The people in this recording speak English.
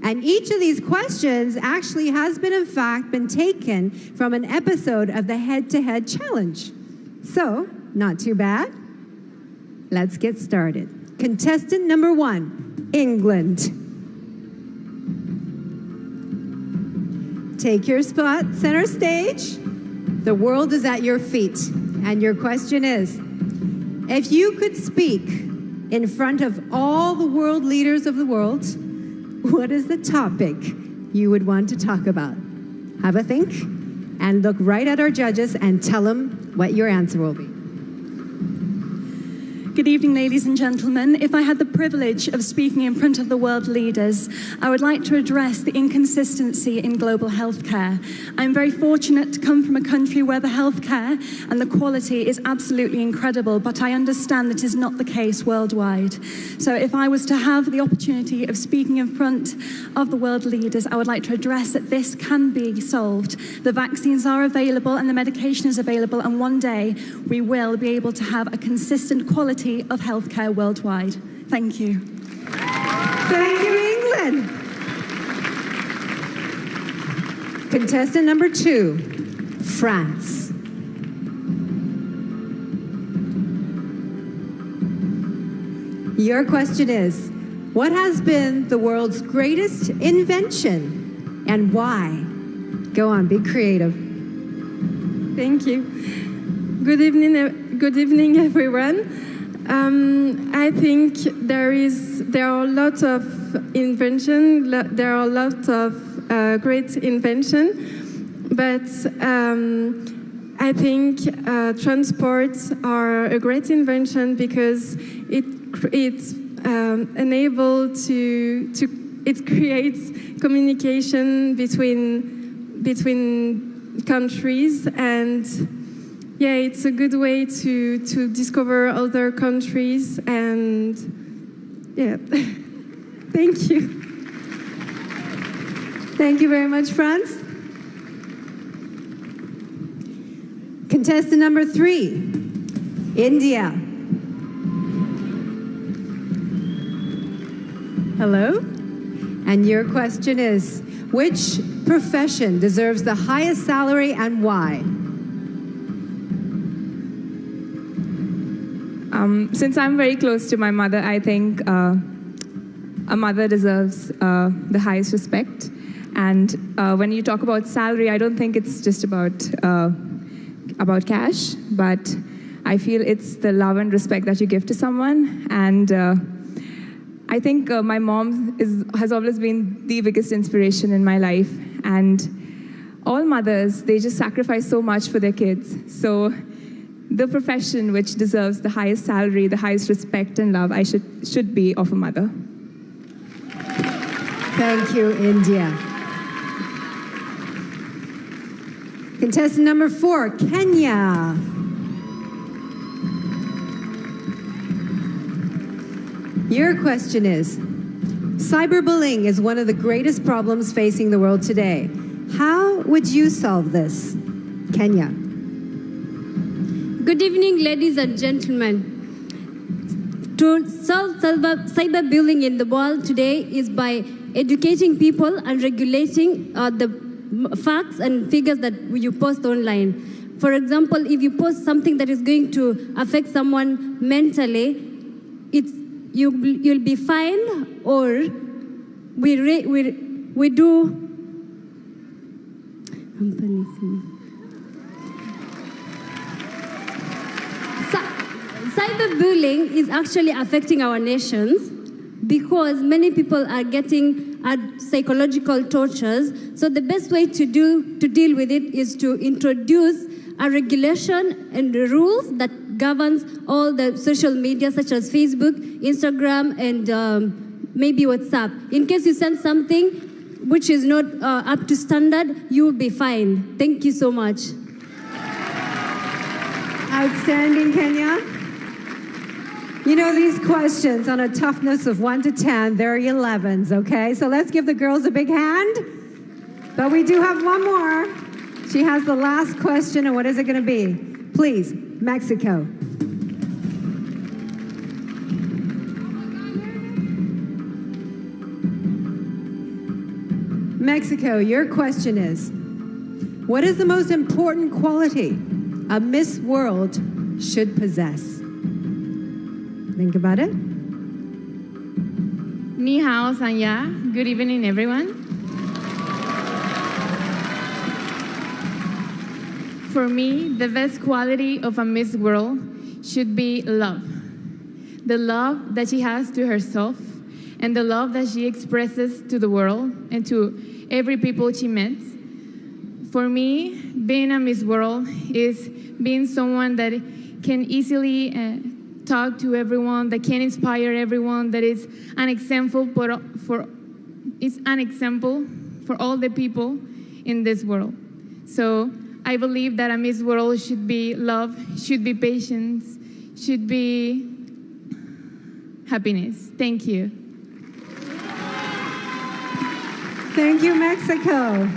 And each of these questions actually has been, in fact, been taken from an episode of the Head-to-Head Challenge. So, not too bad. Let's get started. Contestant number 1, England. Take your spot, center stage. The world is at your feet. And your question is, if you could speak in front of all the world leaders of the world, what is the topic you would want to talk about? Have a think and look right at our judges and tell them what your answer will be. Good evening, ladies and gentlemen. If I had the privilege of speaking in front of the world leaders, I would like to address the inconsistency in global healthcare. I'm very fortunate to come from a country where the healthcare and the quality is absolutely incredible, but I understand that is not the case worldwide. So if I was to have the opportunity of speaking in front of the world leaders, I would like to address that this can be solved. The vaccines are available and the medication is available, and one day we will be able to have a consistent quality of healthcare worldwide. Thank you. Thank you, England. Contestant number 2, France. Your question is, what has been the world's greatest invention and why? Go on, be creative. Thank you. Good evening, everyone. I think there are a lot of invention. There are a lot of great invention, but I think transports are a great invention because it's enable it creates communication between countries, and yeah, it's a good way to discover other countries, and yeah. Thank you. Thank you very much, France. Contestant number 3, India. Hello. And your question is, which profession deserves the highest salary and why? Since I'm very close to my mother, I think a mother deserves the highest respect. And when you talk about salary, I don't think it's just about cash, but I feel it's the love and respect that you give to someone. And I think my mom has always been the biggest inspiration in my life. And all mothers, they just sacrifice so much for their kids. So the profession which deserves the highest salary, the highest respect and love, should be of a mother. Thank you, India. Contestant number 4, Kenya. Your question is, cyberbullying is one of the greatest problems facing the world today. How would you solve this? Kenya. Good evening, ladies and gentlemen. To solve cyberbullying in the world today is by educating people and regulating the facts and figures that you post online. For example, if you post something that is going to affect someone mentally, you'll be fined, or we do. I'm panicking. Cyberbullying is actually affecting our nations because many people are getting psychological tortures. So the best way to deal with it is to introduce a regulation and rules that governs all the social media such as Facebook, Instagram, and maybe WhatsApp. In case you send something which is not up to standard, you will be fined. Thank you so much. Outstanding, Kenya. You know, these questions on a toughness of 1 to 10, they're 11s, okay? So let's give the girls a big hand. But we do have one more. She has the last question, and what is it going to be? Please, Mexico. Mexico, your question is, what is the most important quality a Miss World should possess? Think about it. Ni hao, Sanya. Good evening, everyone. For me, the best quality of a Miss World should be love. The love that she has to herself and the love that she expresses to the world and to every people she meets. For me, being a Miss World is being someone that can easily talk to everyone, that can inspire everyone, that is an example for all the people in this world. So I believe that a Miss World should be love, should be patience, should be happiness. Thank you. Thank you, Mexico.